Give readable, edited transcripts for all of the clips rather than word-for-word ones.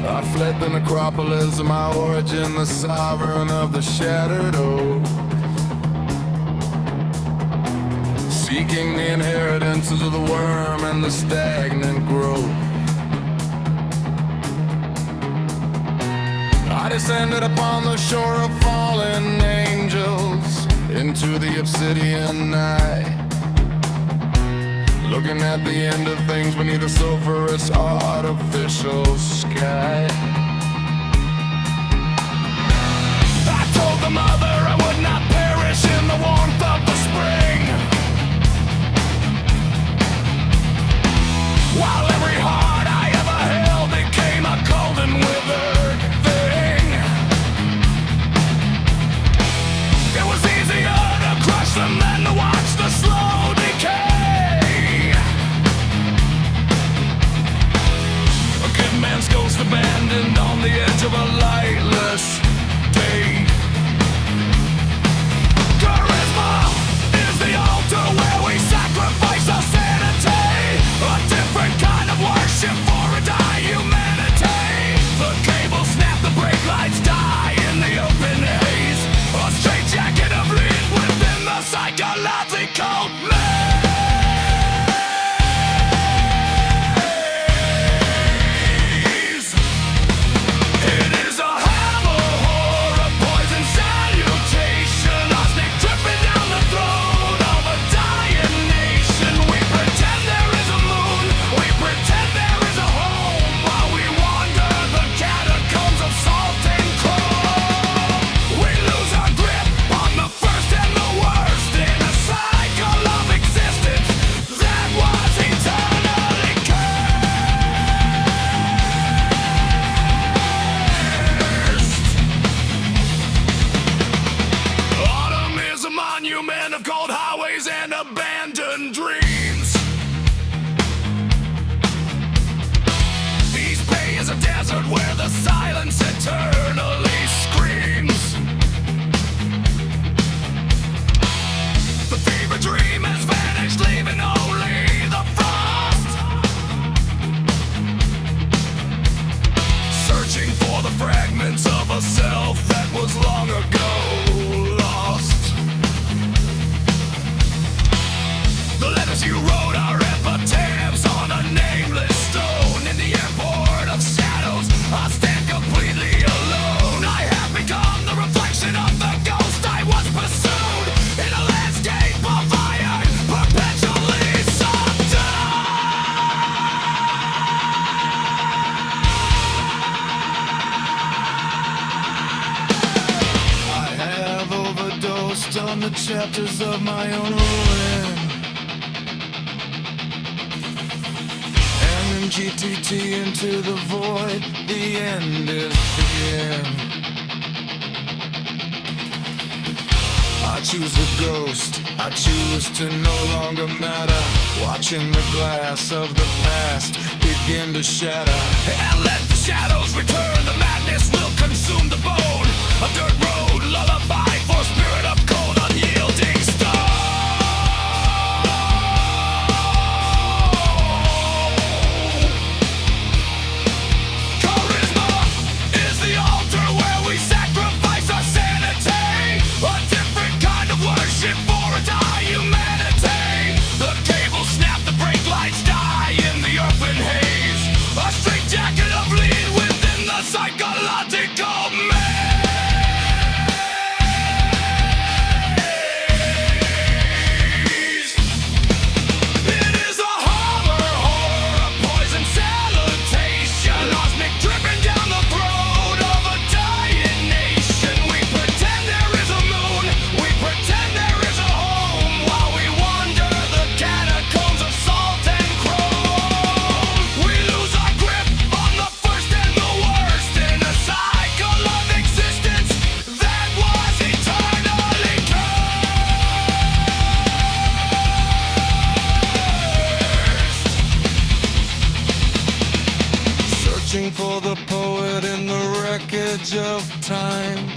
I fled the Necropolis, my origin, the sovereign of the shattered oak. Seeking the inheritance of the worm and the stagnant growth. I descended upon the shore of fallen angels into the obsidian night, looking at the end of things beneath a sulphurous artificial sky. I told the mother I would not perish in the warmth of the spring, while every heart I ever held became a cold and withered thing. It was easier to crush them than to watch the slow decay. A good man's ghost abandoned on the edge of a lightless day. Charisma is the altar where we sacrifice our sanity, a different kind of worship for a die humanity. The cable snap, the brake lights die in the open haze, a straight jacket of lead within the psychological maze. It is a hammer, horror, poison salutation, arsenic dripping down the throat of a dying nation. We pretend there is a moon, we pretend there is a home, while we wander the catacombs of salt and chrome. We lose our grip on the first and the worst in a cycle of existence that was eternally cursed. Autumn is a monument of cold highways and abandoned dreams. East Bay is a desert where the silence eternally screams. The fever dream has vanished, leaving only the frost. Searching for the fragments of a self that was long ago lost. The letters you wrote are epitaphs on a nameless stone. In the airport of shadows, I stand completely alone. I have become the reflection of the ghost I was pursued, in a landscape of iron, perpetually subdued. I have overdosed on the chapters of my own ruin, and in GTT into the void, the end is begin. I choose the ghost, I choose to no longer matter, watching the glass of the past begin to shatter. And let the shadows return, the madness will consume the bone. A dirt road, lullaby for spirit of cold, unyielding stone. Charisma is the altar where we sacrifice our sanity, a different kind of worship for a die humanity. The cable snap, the brake lights die in the open haze, a straight jacket of lead within the psychological maze. It is a horror, a poison salutation, arsenic dripping down the throat of a dying nation. We pretend there is a moon, we pretend there is a home, while we wander the catacombs of salt and chrome. We lose our grip on the first and the worst in a cycle of existence that was eternally cursed. Searching for the poet in the wreckage of time,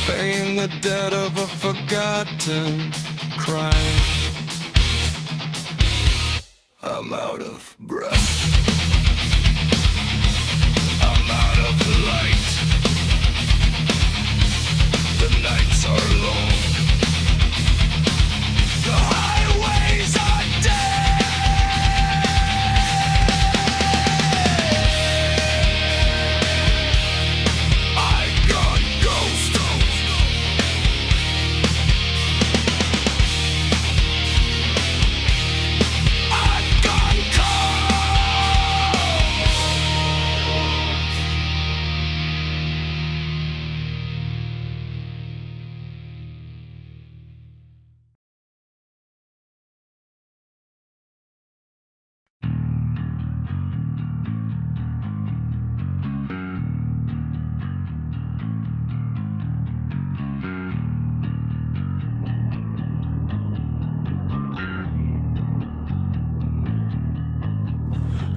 paying the debt of a forgotten crime. A I'm out of breath. I'm out of light. The nights are long. The highways are dead. I got ghost tones. I got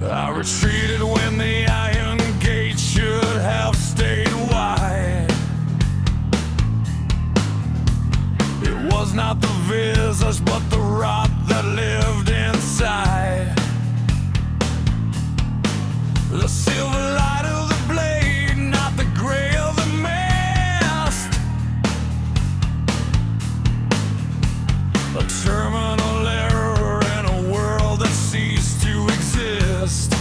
I retreated when the iron gate should have stayed wide. It was not the visage, but the rot that lived inside. The silver light of the blade, not the gray of the mast. A terminal error in a world that ceased to exist.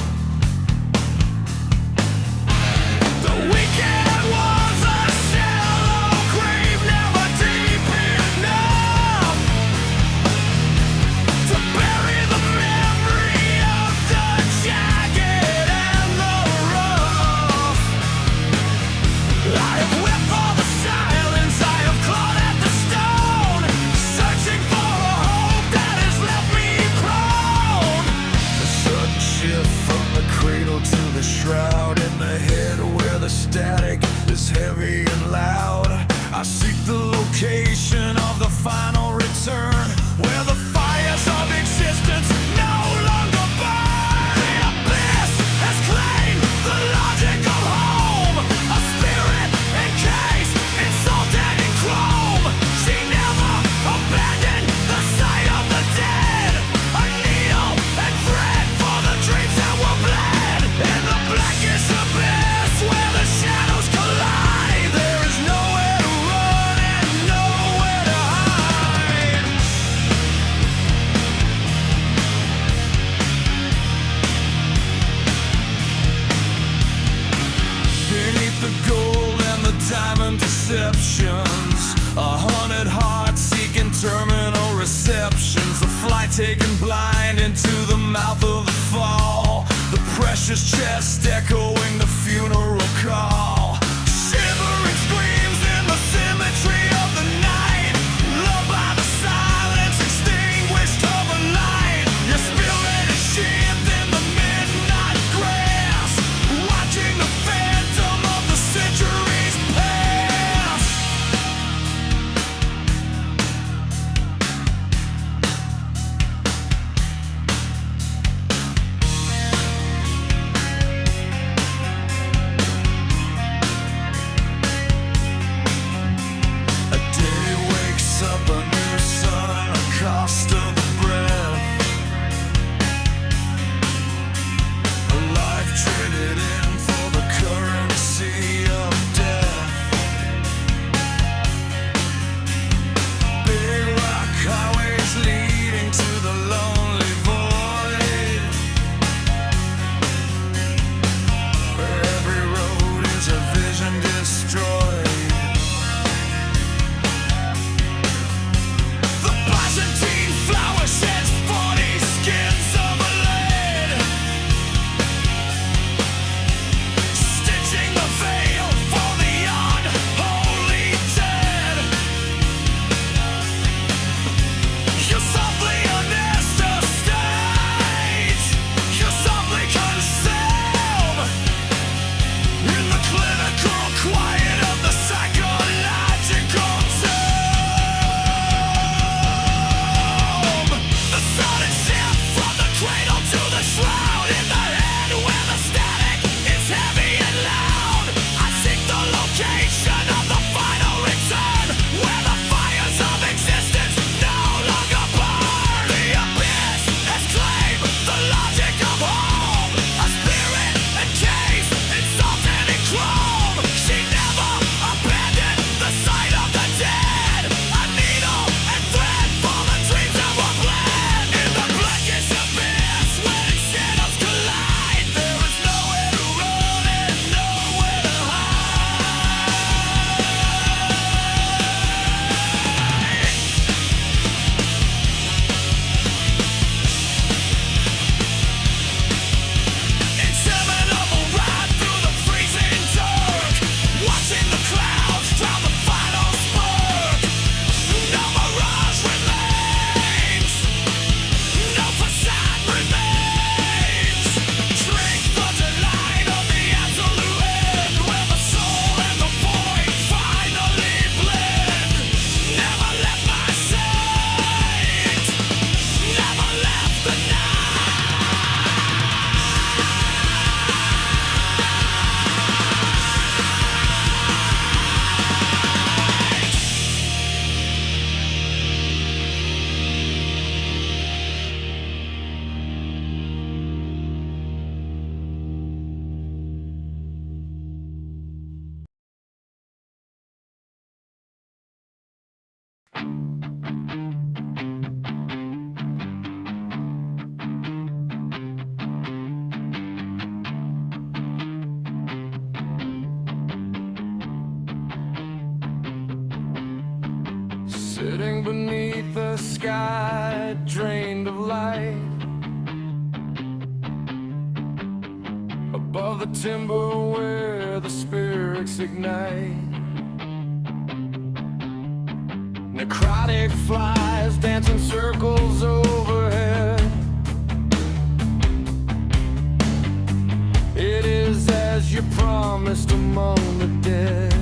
The weekend was a shallow grave, never deep enough to bury the memory of the jagged and the rough. I have whipped all the silence, I have clawed at the stone, searching for a hope that has left me prone. A sudden shift from the cradle to the shroud in the head where the static is heavy and loud. I seek the location of the final return, where the fires of existence no longer burn. The abyss has claimed the logic of home, a spirit encased in salt and in chrome. She never abandoned the sight of the dead, a needle and thread for the dreams that were bled. In the blackest abyss where the shadows collide, there is nowhere to run and nowhere to hide. Beneath the gold and the diamond deceptions, a haunted heart seeking terminal receptions. The flight taken blind into the mouth of the fall, the precious chest echoing the funeral call. Shivering screams in the symmetry of the night, loved by the silence extinguished overnight. Your spirit is sheathed in the midnight grass, watching the phantom of the centuries pass. Sitting beneath the sky, drained of light, above the timber where the spirits ignite. Necrotic flies dancing circles overhead. It is as you promised among the dead.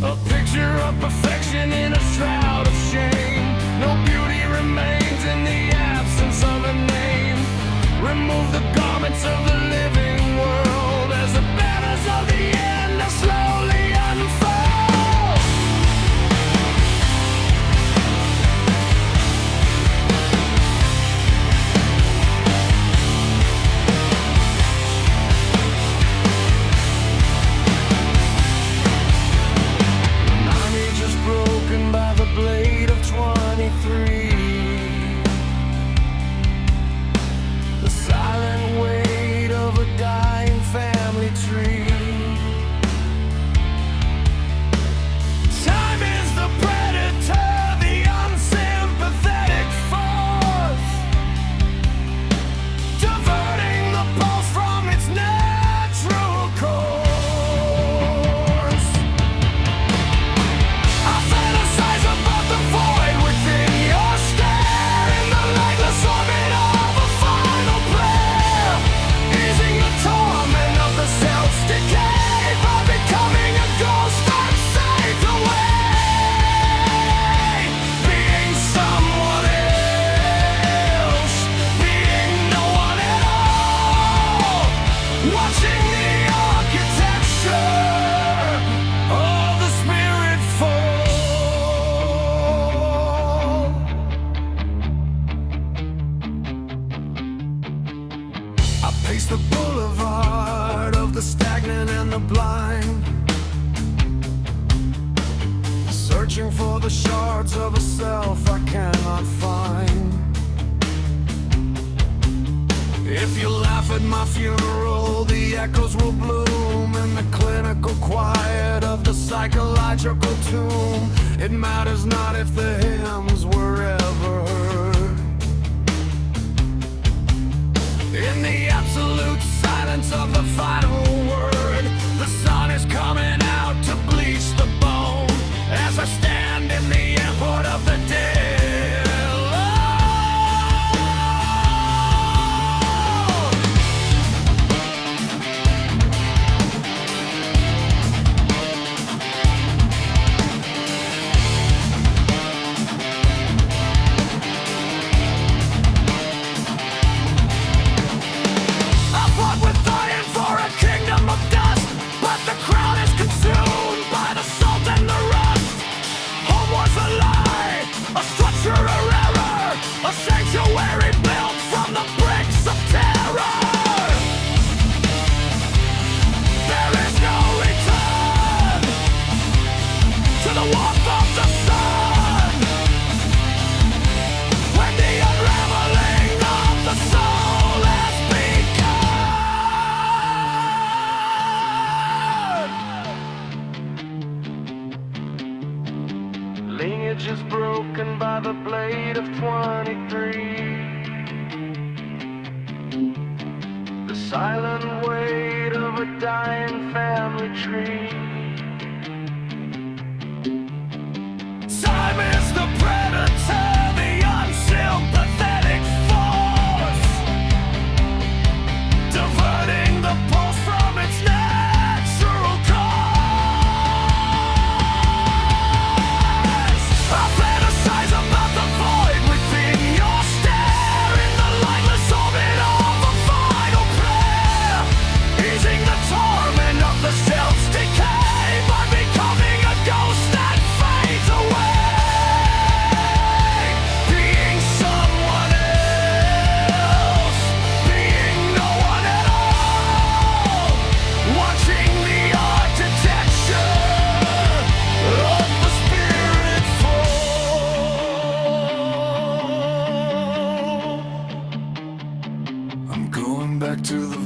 A picture of perfection in a shroud of shame. No beauty remains in the absence of a name. Remove the garments of the living world as the banners of the end are slowly unfold. An age is broken by the blade of 23. The silent weight of a dying family tree. Time is the predator, the unsympathetic force, diverting the pulse from its natural course. I fantasize about the void within your stare, in the lightless orbit of a final prayer, easing the torment of the self's decay by becoming a ghost that fades away, being someone else, being no one at all, watching the architecture of the spirit fall. I pace the boulevard of the stagnant and the blind, searching for the shards of a self I cannot find. If you laugh at my funeral, the echoes will bloom in the clinical quiet of the psychological tomb. It matters not if the hymns were ever heard. In the absolute silence of the final word, the sun is coming out to bleach the bone as I stand in the airport of the dead. I fought with iron for a kingdom of dust, but the crown is consumed by the salt and the rust. Home was a lie, a structure, a error, a sanctuary built from the bricks of terror. There is no return to the warmth of the sun when the unraveling of the soul has begun. Lineage is broken by the blade of 23. The silent weight of a dying family tree. Time is the predator, the unsympathetic force, diverting the pulse from its natural course. I fantasize about the void within your stare, in the lightless orbit of a final prayer, easing the torment of the self's decay by becoming a ghost that fades away, being someone else, being no one at all, watching the architecture of the spirit fall. I'm going back to the